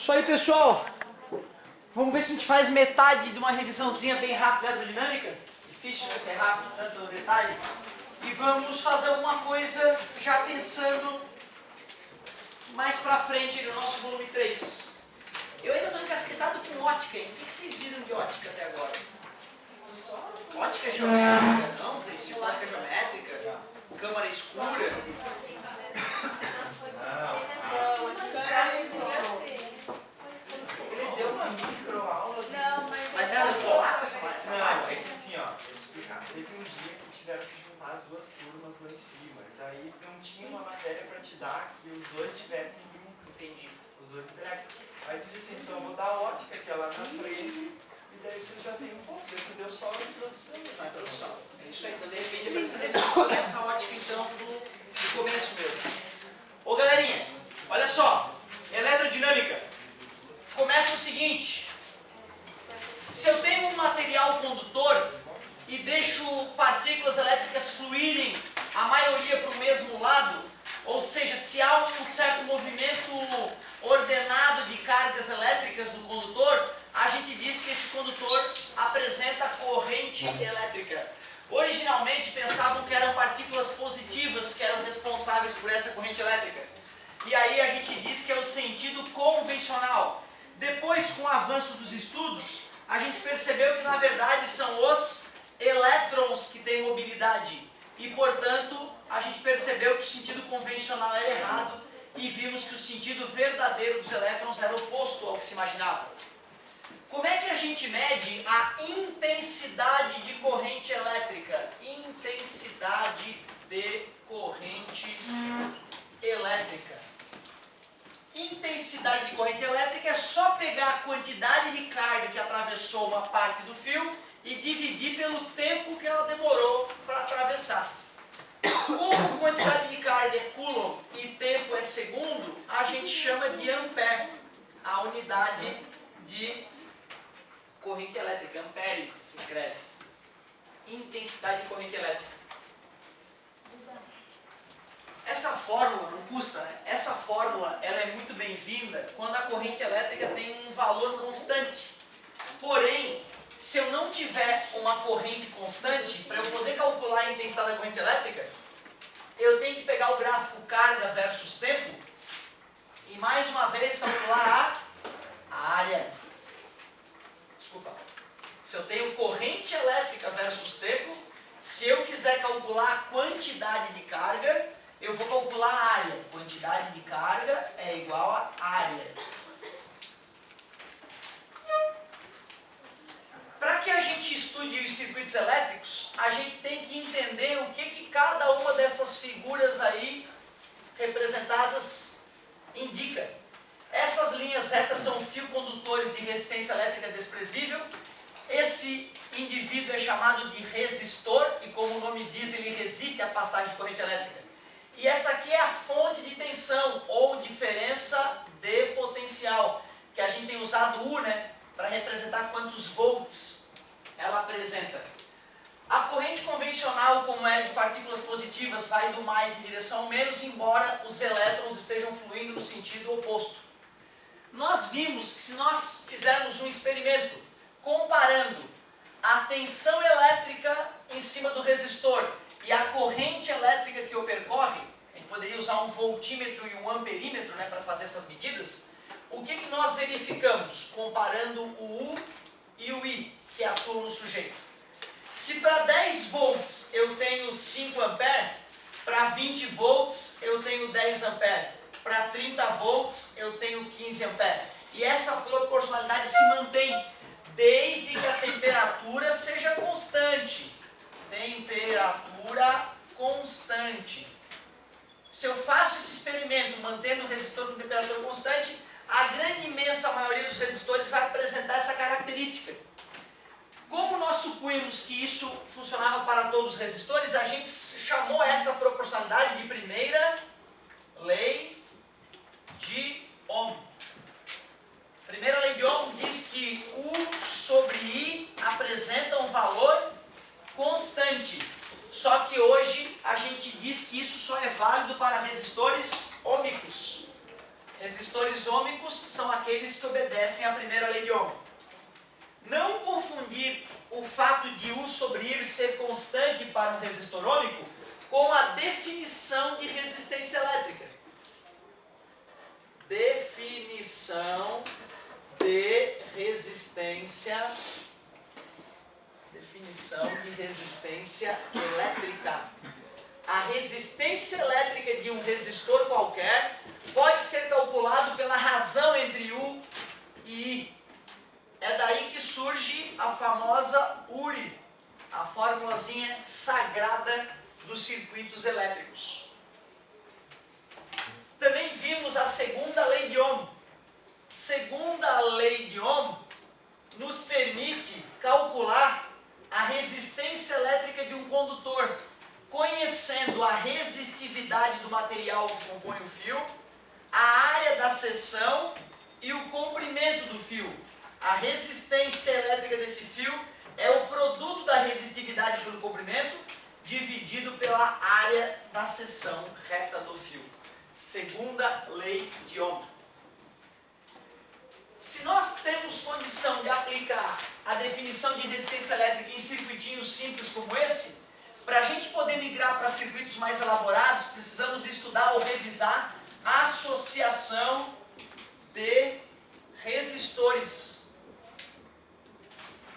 Isso aí, pessoal. Vamos ver se a gente faz metade de uma revisãozinha bem rápida da hidrodinâmica. Difícil vai ser rápido, tanto no detalhe. E vamos fazer alguma coisa já pensando mais pra frente no nosso volume 3. Eu ainda estou encasquetado com ótica, hein? O que vocês viram de ótica até agora? Ótica geométrica? Não, princípio ótica geométrica? Câmara escura? Ele deu uma microaula. Mas era do colar com essa parte? Não, é que assim, ó, vou explicar. Teve um dia que tiveram que juntar as duas turmas lá em cima. E daí não tinha uma matéria pra te dar que os dois tivessem junto. Entendi. Os dois intelectos. Aí tu disse, então eu vou dar a ótica, que é lá na frente. E daí você já tem um pouco. Daí tu deu só a introdução. Só a introdução. É isso aí. Então, de repente, eu percebi toda essa ótica, então, do começo mesmo. Ô, galerinha, olha só. Eletrodinâmica. Começa o seguinte. Se eu tenho um material condutor e deixo partículas elétricas fluírem, a maioria para o mesmo lado, ou seja, se há um certo movimento ordenado de cargas elétricas no condutor, a gente diz que esse condutor apresenta corrente elétrica. Originalmente pensavam que eram partículas positivas que eram responsáveis por essa corrente elétrica. E aí a gente diz que é o sentido convencional. Depois, com o avanço dos estudos, a gente percebeu que na verdade são os elétrons que têm mobilidade. E, portanto, a gente percebeu que o sentido convencional era errado e vimos que o sentido verdadeiro dos elétrons era oposto ao que se imaginava. Como é que a gente mede a intensidade de corrente elétrica? Intensidade de corrente elétrica. Intensidade de corrente elétrica é só pegar a quantidade de carga que atravessou uma parte do fio e dividir pelo tempo que ela demorou para atravessar. Como quantidade de carga é coulomb e tempo é segundo, a gente chama de ampere, a unidade de corrente elétrica. Ampere se escreve. Intensidade de corrente elétrica. Essa fórmula, não custa, né? Essa fórmula ela é muito bem-vinda quando a corrente elétrica tem um valor constante. Porém, se eu não tiver uma corrente constante, para eu poder calcular a intensidade da corrente elétrica, eu tenho que pegar o gráfico carga versus tempo e mais uma vez calcular a área. Desculpa. Se eu tenho corrente elétrica versus tempo, se eu quiser calcular a quantidade de carga, eu vou calcular a área. Quantidade de carga é igual a área. Para que a gente estude os circuitos elétricos, a gente tem que entender o que cada uma dessas figuras aí representadas indica. Essas linhas retas são fio-condutores de resistência elétrica desprezível. Esse indivíduo é chamado de resistor, e como o nome diz, ele resiste à passagem de corrente elétrica. E essa aqui é a fonte de tensão, ou diferença de potencial, que a gente tem usado U, né, para representar quantos volts ela apresenta. A corrente convencional, como é de partículas positivas, vai do mais em direção ao menos, embora os elétrons estejam fluindo no sentido oposto. Nós vimos que se nós fizermos um experimento comparando a tensão elétrica em cima do resistor e a corrente elétrica que o percorre, a gente poderia usar um voltímetro e um amperímetro, né, para fazer essas medidas. O que nós verificamos comparando o U e o I que atuam no sujeito? Se para 10 volts eu tenho 5 ampere, para 20 volts eu tenho 10 ampere, para 30 volts eu tenho 15 ampere. E essa proporcionalidade se mantém desde que a temperatura seja constante. Temperatura constante. Se eu faço esse experimento mantendo o resistor com temperatura constante, a grande imensa maioria dos resistores vai apresentar essa característica. Como nós supomos que isso funcionava para todos os resistores, a gente chamou essa proporcionalidade de primeira lei de Ohm. Primeira lei de Ohm diz que U sobre I apresenta um valor constante. Só que hoje a gente diz que isso só é válido para resistores ômicos. Resistores ômicos são são aqueles que obedecem à primeira lei de Ohm. Não confundir o fato de U sobre I ser constante para um resistor ôhmico com a definição de resistência elétrica. Definição de resistência elétrica. A resistência elétrica de um resistor qualquer pode ser calculado pela razão entre U e I. É daí que surge a famosa URI, a formulazinha sagrada dos circuitos elétricos. Também vimos a segunda lei de Ohm. Segunda lei de Ohm nos permite calcular a resistência elétrica de um condutor, conhecendo a resistividade do material que compõe o fio, a área da seção e o comprimento do fio. A resistência elétrica desse fio é o produto da resistividade pelo comprimento dividido pela área da seção reta do fio. Segunda lei de Ohm. Se nós temos condição de aplicar a definição de resistência elétrica em circuitinhos simples como esse, para a gente poder migrar para circuitos mais elaborados, precisamos estudar ou revisar a associação de resistores.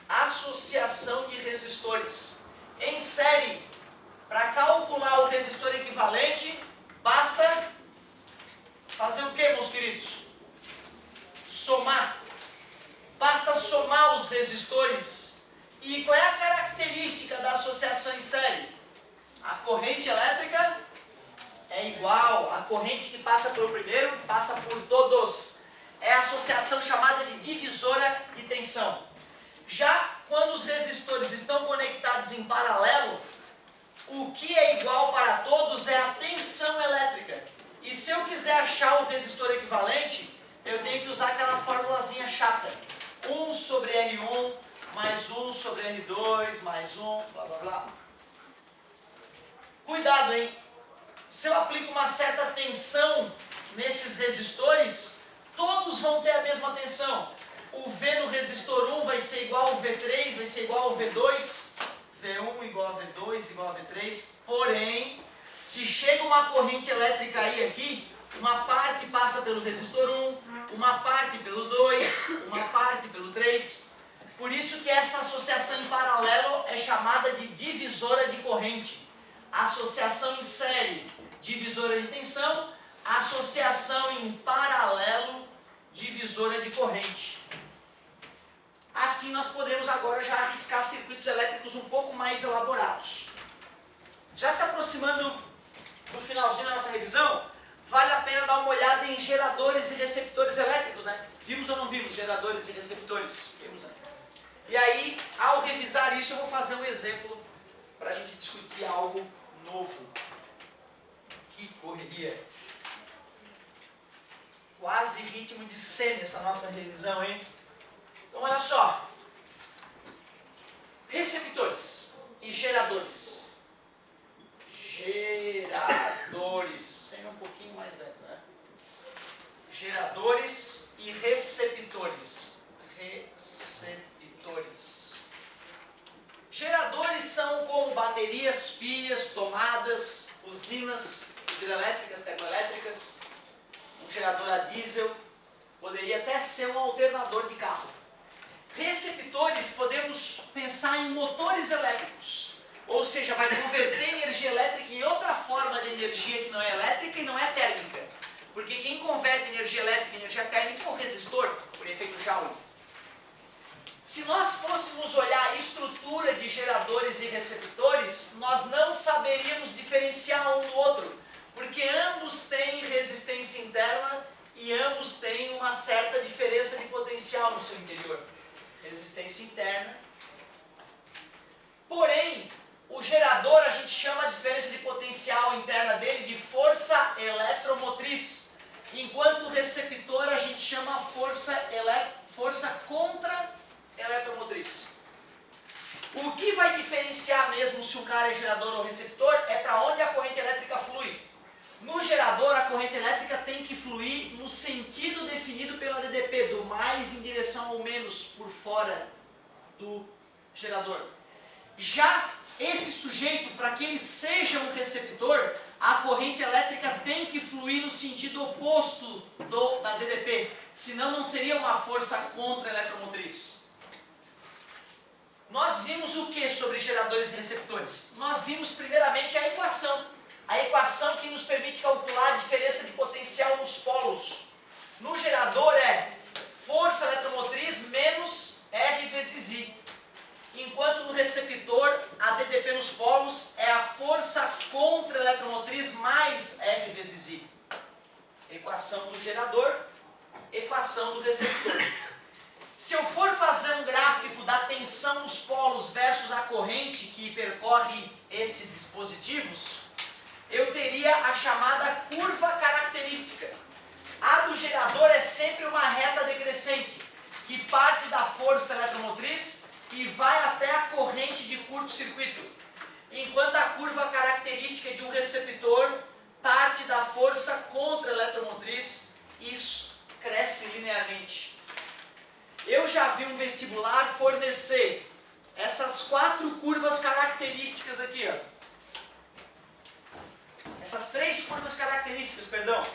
Associação de resistores. Em série, para calcular o resistor equivalente, basta fazer o que, meus queridos? Somar. Basta somar os resistores. E qual é a característica da associação em série? A corrente elétrica é igual. A corrente que passa pelo primeiro passa por todos. É a associação chamada de divisora de tensão. Já quando os resistores estão conectados em paralelo, o que é igual para todos é a tensão elétrica. E se eu quiser achar o resistor equivalente, eu tenho que usar aquela formulazinha chata. 1 sobre R1 mais 1 sobre R2 mais 1, blá blá blá. Cuidado, hein? Se eu aplico uma certa tensão nesses resistores, todos vão ter a mesma tensão. O V no resistor 1 vai ser igual ao V3, vai ser igual ao V2, V1 igual a V2 igual a V3, porém, se chega uma corrente elétrica aí aqui, uma parte passa pelo resistor 1, uma parte pelo 2, uma parte pelo 3, por isso que essa associação em paralelo é chamada de divisora de corrente. Associação em série, divisora de tensão, associação em paralelo, divisora de corrente. Assim nós podemos agora já arriscar circuitos elétricos um pouco mais elaborados. Já se aproximando do finalzinho da nossa revisão, vale a pena dar uma olhada em geradores e receptores elétricos, né? Vimos ou não vimos geradores e receptores? Vimos, né? E aí, ao revisar isso, eu vou fazer um exemplo para a gente discutir algo novo. Que correria! Quase ritmo de cena essa nossa revisão, hein? Então, olha só. Receptores e geradores. Geradores. Sem um pouquinho mais lento, né? Geradores e receptores. Receptores. Geradores são como baterias, pilhas, tomadas, usinas hidrelétricas, termoelétricas. Um gerador a diesel. Poderia até ser um alternador de carro. Receptores, podemos pensar em motores elétricos. Ou seja, vai converter energia elétrica em outra forma de energia que não é elétrica e não é térmica. Porque quem converte energia elétrica em energia térmica é o resistor, por efeito Joule. Se nós fôssemos olhar a estrutura de geradores e receptores, nós não saberíamos diferenciar um do outro. Porque ambos têm resistência interna e ambos têm uma certa diferença de potencial no seu interior. Resistência interna. Porém, o gerador, a gente chama a diferença de potencial interna dele de força eletromotriz, enquanto o receptor a gente chama a força contra-eletromotriz. O que vai diferenciar mesmo se o cara é gerador ou receptor é para onde a corrente elétrica flui. No gerador, a corrente elétrica tem que fluir no sentido definido pela DDP, do mais em direção ao menos por fora do gerador. Já esse sujeito, para que ele seja um receptor, a corrente elétrica tem que fluir no sentido oposto da DDP, senão não seria uma força contra-eletromotriz. Nós vimos o que sobre geradores e receptores? Nós vimos primeiramente a equação que nos permite calcular a diferença de potencial nos polos. No gerador é força eletromotriz menos R vezes I. Enquanto no receptor, a DDP nos polos é a força contra-eletromotriz mais R vezes I. Equação do gerador, equação do receptor. Se eu for fazer um gráfico da tensão nos polos versus a corrente que percorre esses dispositivos, eu teria a chamada curva característica. A do gerador é sempre uma reta decrescente, que parte da força eletromotriz e vai até a corrente de curto-circuito, enquanto a curva característica de um receptor parte da força contra-eletromotriz e isso cresce linearmente. Eu já vi um vestibular fornecer essas 4 curvas características aqui, ó. Essas 3 curvas características, perdão.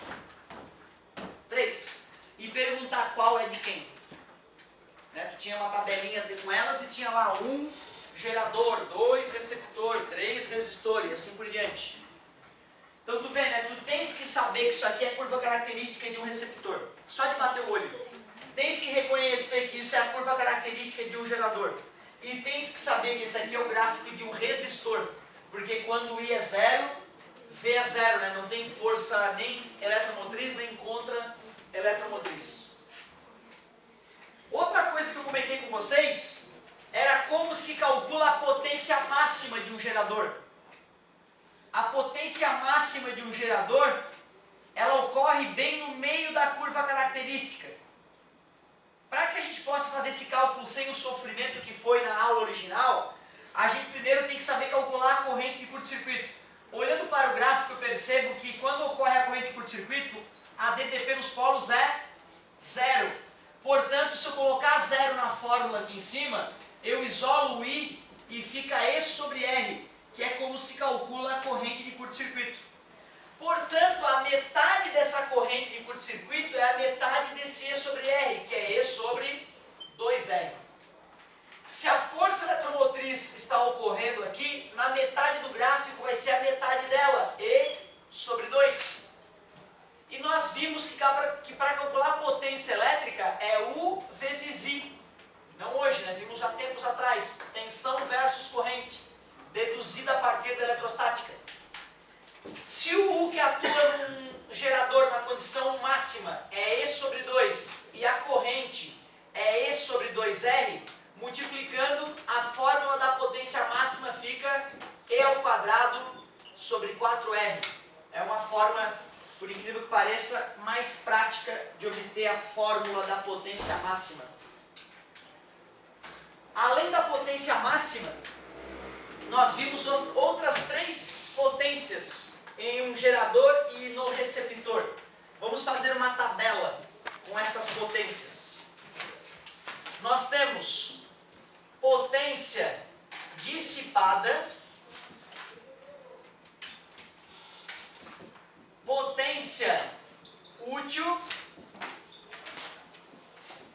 3. E perguntar qual é de quem. Né? Tu tinha uma tabelinha com elas e tinha lá 1 gerador, 2 receptor, 3 resistor e assim por diante. Então tu vê, né? Tu tens que saber que isso aqui é a curva característica de um receptor. Só de bater o olho. Tens que reconhecer que isso é a curva característica de um gerador. E tens que saber que esse aqui é o gráfico de um resistor. Porque quando o I é 0, V é 0, né? Não tem força nem eletromotriz, nem contra-eletromotriz. Outra coisa que eu comentei com vocês era como se calcula a potência máxima de um gerador. A potência máxima de um gerador, ela ocorre bem no meio da curva característica. Para que a gente possa fazer esse cálculo sem o sofrimento que foi na aula original, a gente primeiro tem que saber calcular a corrente de curto-circuito. Olhando para o gráfico, eu percebo que quando ocorre a corrente de curto-circuito, a DDP nos polos é 0. Portanto, se eu colocar 0 na fórmula aqui em cima, eu isolo o I e fica E sobre R, que é como se calcula a corrente de curto-circuito. Portanto, a metade dessa corrente de curto-circuito é a metade desse E sobre R, que é E sobre 2R. Se a força eletromotriz está ocorrendo aqui, na metade do gráfico vai ser a metade dela, E sobre 2. E nós vimos que para calcular a potência elétrica é U vezes I. Não hoje, né? Vimos há tempos atrás. Tensão versus corrente, deduzida a partir da eletrostática. Se o U que atua num gerador na condição máxima é E sobre 2 e a corrente é E sobre 2R, multiplicando, a fórmula da potência máxima fica E ao quadrado sobre 4R. É uma forma, por incrível que pareça, mais prática de obter a fórmula da potência máxima. Além da potência máxima, nós vimos outras 3 potências em um gerador e no receptor. Vamos fazer uma tabela com essas potências. Nós temos potência dissipada, potência útil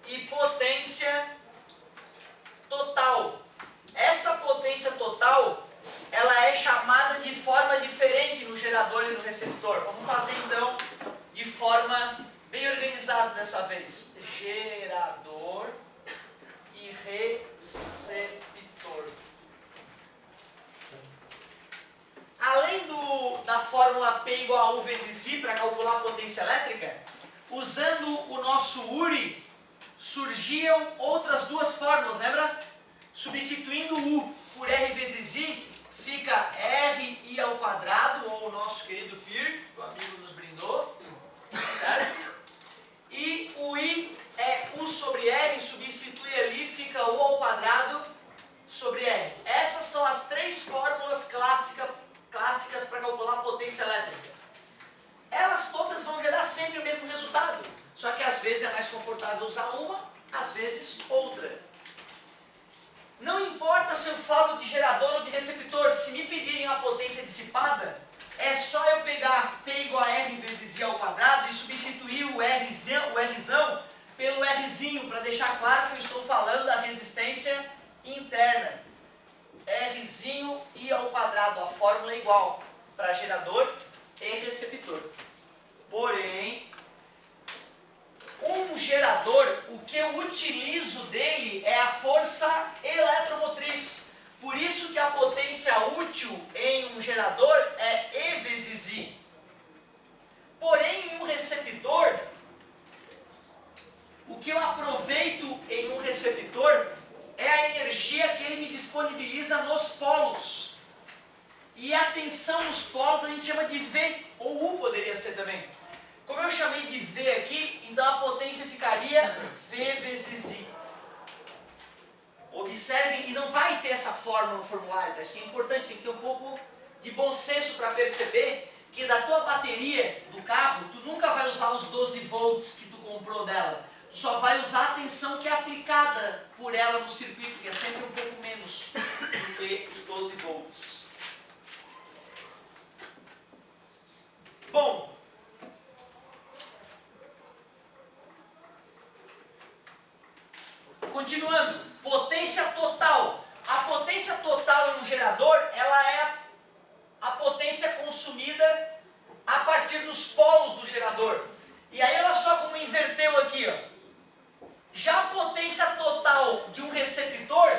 e potência total. Essa potência total, ela é chamada de forma diferente no gerador e no receptor. Vamos fazer então de forma bem organizada dessa vez. Gerador e receptor. Além da fórmula P igual a U vezes I para calcular a potência elétrica, usando o nosso URI, surgiam outras 2 fórmulas, lembra? Substituindo U por R vezes I, fica RI ao quadrado, ou o nosso querido FIR, que o amigo nos brindou, certo? E o I é U sobre R, substitui ali, fica U ao quadrado sobre R. Essas são as 3 fórmulas clássicas para calcular a potência elétrica. uma, às vezes outra. Não importa se eu falo de gerador ou de receptor, se me pedirem a potência dissipada, é só eu pegar P igual a R vezes I ao quadrado e substituir o Rzão pelo Rzinho, para deixar claro que eu estou falando da resistência interna. Rzinho I ao quadrado, a fórmula é igual para gerador e receptor. Porém, um gerador, o que eu utilizo dele é a força eletromotriz. Por isso que a potência útil em um gerador é E vezes I. Porém, em um receptor, o que eu aproveito em um receptor é a energia que ele me disponibiliza nos polos. E a tensão nos polos a gente chama de V, ou U poderia ser também. Como eu chamei de V aqui, então a potência ficaria V vezes I. Observem, e não vai ter essa fórmula no formulário, tá? Isso que é importante, tem que ter um pouco de bom senso para perceber que da tua bateria do carro, tu nunca vai usar os 12 volts que tu comprou dela. Tu só vai usar a tensão que é aplicada por ela no circuito, que é sempre um pouco menos do que os 12 volts. Bom, continuando, potência total. A potência total em um gerador, ela é a potência consumida a partir dos polos do gerador. E aí olha só como inverteu aqui, ó. Já a potência total de um receptor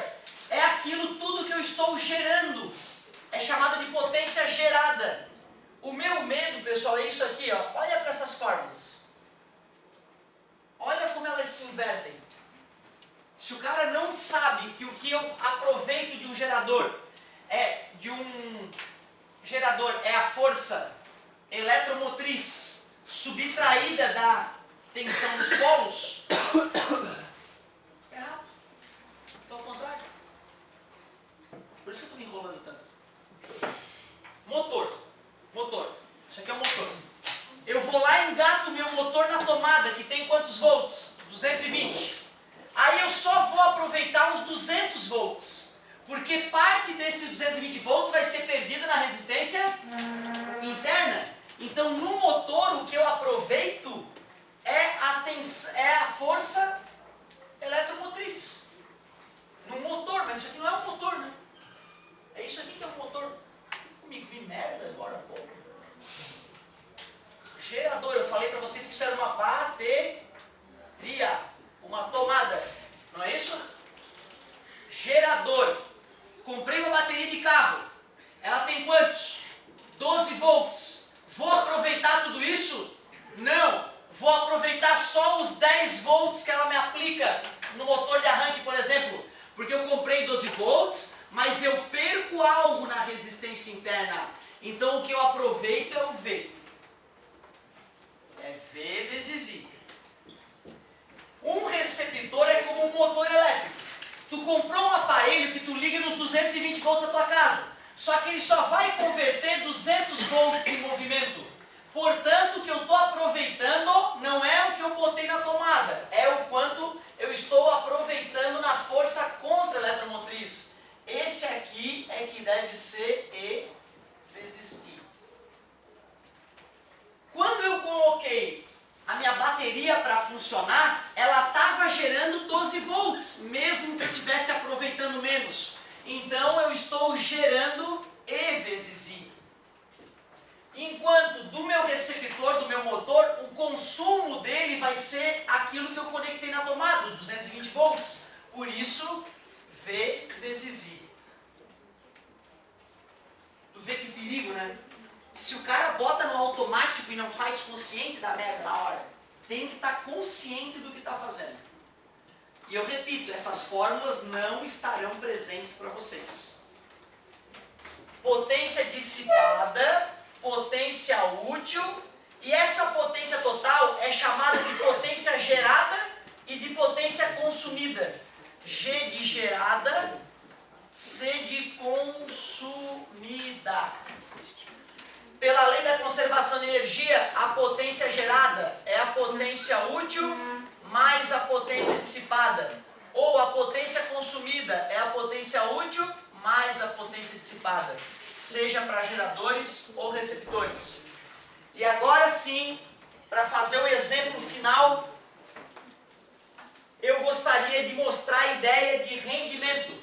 é aquilo tudo que eu estou gerando. É chamado de potência gerada. O meu medo, pessoal, é isso aqui, ó. Olha para essas fórmulas. Olha como elas se invertem. Se o cara não sabe que o que eu aproveito de um gerador é a força eletromotriz subtraída da tensão dos polos, é errado. Então ao contrário. Por isso que eu estou me enrolando tanto. Motor. Isso aqui é um motor. Eu vou lá e engato o meu motor na tomada, que tem quantos volts? 220. Aí eu só vou aproveitar uns 200 volts, porque parte desses 220 volts vai ser perdida na resistência interna. Então no motor o que eu aproveito é a força eletromotriz. No motor, mas isso aqui não é um motor, né? É isso aqui que é um motor. Comigo, que merda agora, pô. Gerador, eu falei pra vocês que isso era uma bateria. Uma tomada, não é isso? Gerador. Comprei uma bateria de carro. Ela tem quantos? 12 volts. Vou aproveitar tudo isso? Não. Vou aproveitar só os 10 volts que ela me aplica no motor de arranque, por exemplo. Porque eu comprei 12 volts, mas eu perco algo na resistência interna. Então o que eu aproveito é o V. É V vezes I. Um receptor é como um motor elétrico. Tu comprou um aparelho que tu liga nos 220 volts da tua casa. Só que ele só vai converter 200 volts em movimento. Portanto, o que eu estou aproveitando não é o que eu botei na tomada. É o quanto eu estou aproveitando na força contra a eletromotriz. Esse aqui é que deve ser E vezes I. Quando eu coloquei a minha bateria para funcionar, ela estava gerando 12 volts, mesmo que eu estivesse aproveitando menos. Então eu estou gerando E vezes I. Enquanto do meu receptor, do meu motor, o consumo dele vai ser aquilo que eu conectei na tomada, os 220 volts. Por isso, V vezes I. Tu vê que perigo, né? Se o cara bota no automático e não faz consciente da merda na hora, tem que estar consciente do que está fazendo. E eu repito, essas fórmulas não estarão presentes para vocês. Potência dissipada, potência útil, e essa potência total é chamada de potência gerada e de potência consumida. G de gerada, C de consumida. Pela lei da conservação de energia, a potência gerada é a potência útil mais a potência dissipada. Ou a potência consumida é a potência útil mais a potência dissipada, seja para geradores ou receptores. E agora sim, para fazer o exemplo final, eu gostaria de mostrar a ideia de rendimento.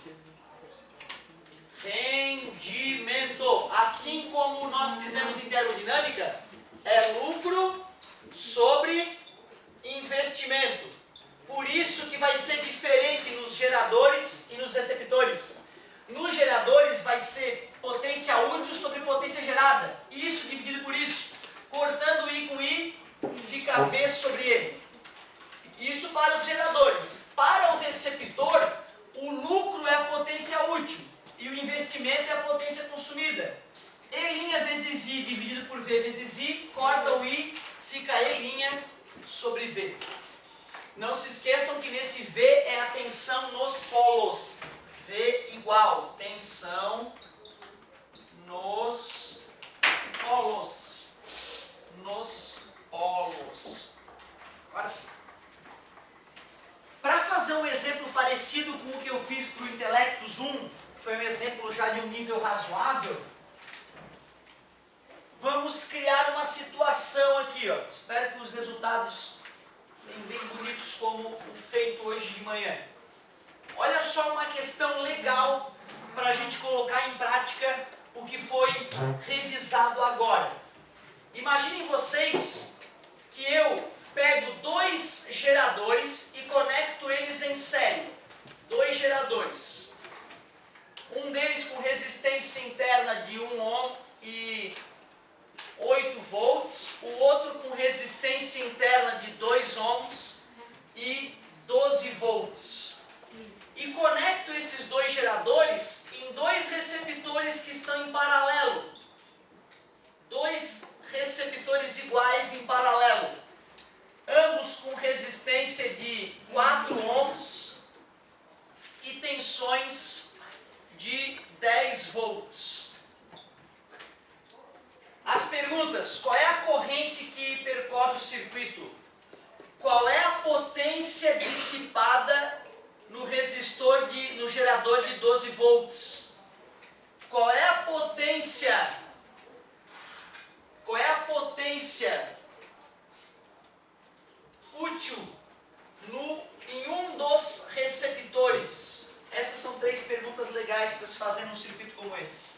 Rendimento, assim como nós fizemos em termodinâmica, é lucro sobre investimento. Por isso que vai ser diferente nos geradores e nos receptores. Nos geradores vai ser potência útil sobre potência gerada. Isso dividido por isso. Cortando I com I, fica V sobre E. Isso para os geradores. Para o receptor, o lucro é a potência útil e o investimento é a potência consumida. E' vezes I dividido por V vezes I, corta o I, fica E' sobre V. Não se esqueçam que nesse V é a tensão nos polos. V igual tensão nos polos. Nos polos. Agora sim. Para fazer um exemplo parecido com o que eu fiz para o Intelectus 1, foi um exemplo já de um nível razoável, vamos criar uma situação aqui, ó. Espero que os resultados bem bonitos como o feito hoje de manhã. Olha só uma questão legal para a gente colocar em prática o que foi revisado agora. Imaginem vocês que eu pego dois geradores e conecto eles em série. Dois geradores. Um deles com resistência interna de 1 ohm e 8 volts, o outro com resistência interna de 2 ohms e 12 volts. E conecto esses dois geradores em dois receptores que estão em paralelo. Dois receptores iguais em paralelo. Ambos com resistência de 4 ohms e tensões de 10 volts. As perguntas: qual é a corrente que percorre o circuito? Qual é a potência dissipada no no gerador de 12 volts? Qual é a potência útil em um dos receptores? Essas são três perguntas legais para se fazer num circuito como esse.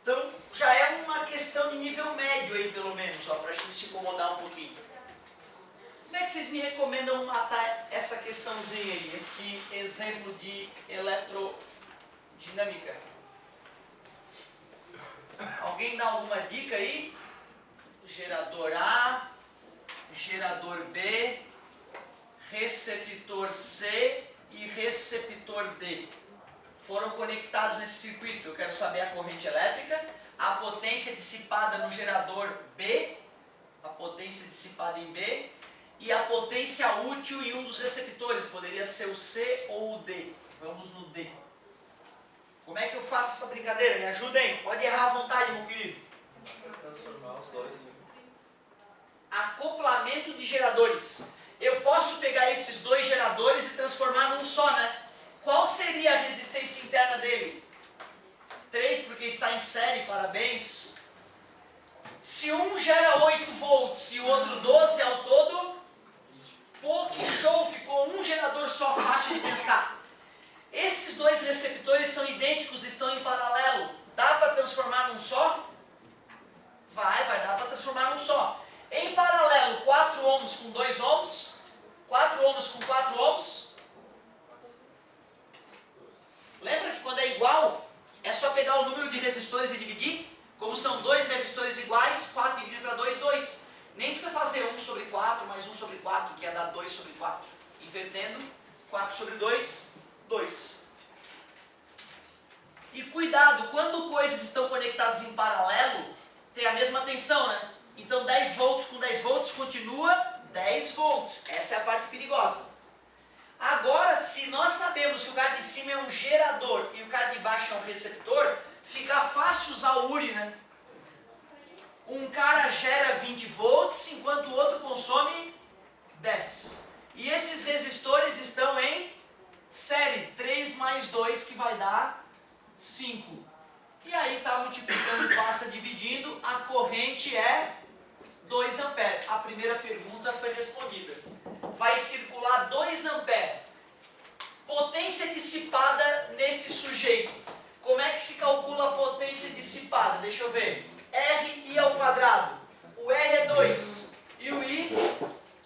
Então, já é uma questão de nível médio aí, pelo menos, para a gente se incomodar um pouquinho. Como é que vocês me recomendam matar essa questãozinha aí, este exemplo de eletrodinâmica? Alguém dá alguma dica aí? Gerador A, gerador B, receptor C e receptor D. Foram conectados nesse circuito. Eu quero saber a corrente elétrica, a potência dissipada no gerador B, a potência dissipada em B, e a potência útil em um dos receptores. Poderia ser o C ou o D. Vamos no D. Como é que eu faço essa brincadeira? Me ajudem. Pode errar à vontade, meu querido. Transformar os dois em Acoplamento de geradores. Eu posso pegar esses dois geradores e transformar num só, né? Qual seria a resistência interna dele? 3, porque está em série, parabéns. Se um gera 8 volts e o outro 12 ao todo, pô, que show! Ficou um gerador só, fácil de pensar. Esses dois receptores são idênticos, estão em paralelo. Dá para transformar num só? Vai dar para transformar num só. Em paralelo, 4 ohms com 2 ohms, 4 ohms com 4 ohms. Lembra que quando é igual, é só pegar o número de resistores e dividir? Como são dois resistores iguais, 4 dividido para 2, 2. Nem precisa fazer 1 sobre 4 mais 1 sobre 4, que é dar 2 sobre 4. Invertendo, 4 sobre 2, 2. E cuidado, quando coisas estão conectadas em paralelo, tem a mesma tensão, né? Então 10 volts com 10 volts continua 10 volts. Essa é a parte perigosa. Agora, se nós sabemos que o cara de cima é um gerador e o cara de baixo é um receptor, fica fácil usar o URI, né? Um cara gera 20 volts, enquanto o outro consome 10. E esses resistores estão em série, 3 mais 2, que vai dar 5. E aí está multiplicando, passa dividindo, a corrente é 2 amperes. A primeira pergunta foi respondida. Vai circular 2 amperes. Potência dissipada nesse sujeito. Como é que se calcula a potência dissipada? Deixa eu ver. R I ao quadrado. O R é 2. E o I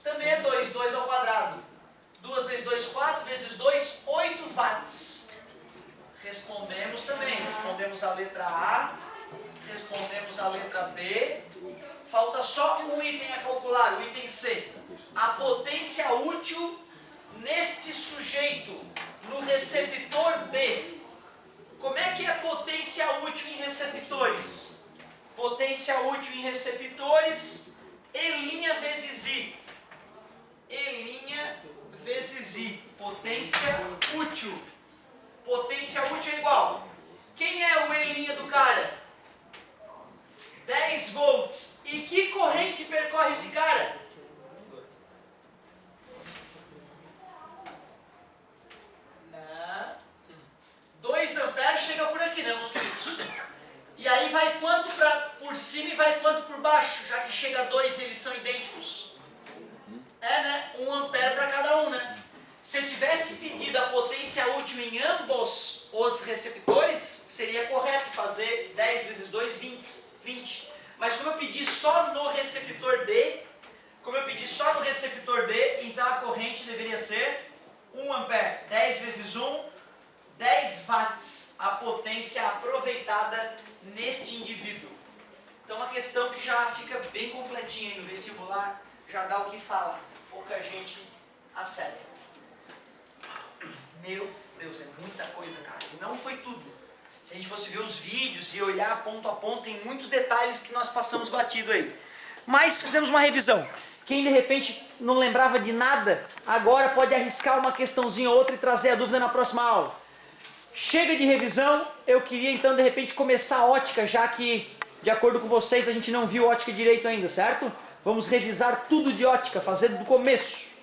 também é 2. 2 ao quadrado. 2 vezes 2, 4. Vezes 2, 8 watts. Respondemos também. Respondemos a letra A. Respondemos a letra B. Falta só um item a calcular, o item C. A potência útil neste sujeito, no receptor D. Como é que é potência útil em receptores? Potência útil em receptores, E' vezes I. E' vezes I. Potência útil. Potência útil é igual. Quem é o E' do cara? 10 volts. E que corrente percorre esse cara? Não. 2 amperes chega por aqui, né, meus queridos? E aí vai quanto por cima e vai quanto por baixo, já que chega a 2 e eles são idênticos? É, né? 1 ampere para cada um, né? Se eu tivesse pedido a potência útil em ambos os receptores, seria correto fazer 10 vezes 2, 20. Mas como eu pedi só no receptor D, então a corrente deveria ser 1 ampere. 10 vezes 1, 10 watts, a potência aproveitada neste indivíduo. Então uma questão que já fica bem completinha aí no vestibular, já dá o que falar. Pouca gente acerta. Meu Deus, é muita coisa, cara. E não foi tudo. Se a gente fosse ver os vídeos e olhar ponto a ponto, tem muitos detalhes que nós passamos batido aí. Mas fizemos uma revisão. Quem de repente não lembrava de nada, agora pode arriscar uma questãozinha ou outra e trazer a dúvida na próxima aula. Chega de revisão, eu queria então de repente começar a ótica, já que, de acordo com vocês, a gente não viu ótica direito ainda, certo? Vamos revisar tudo de ótica, fazer do começo.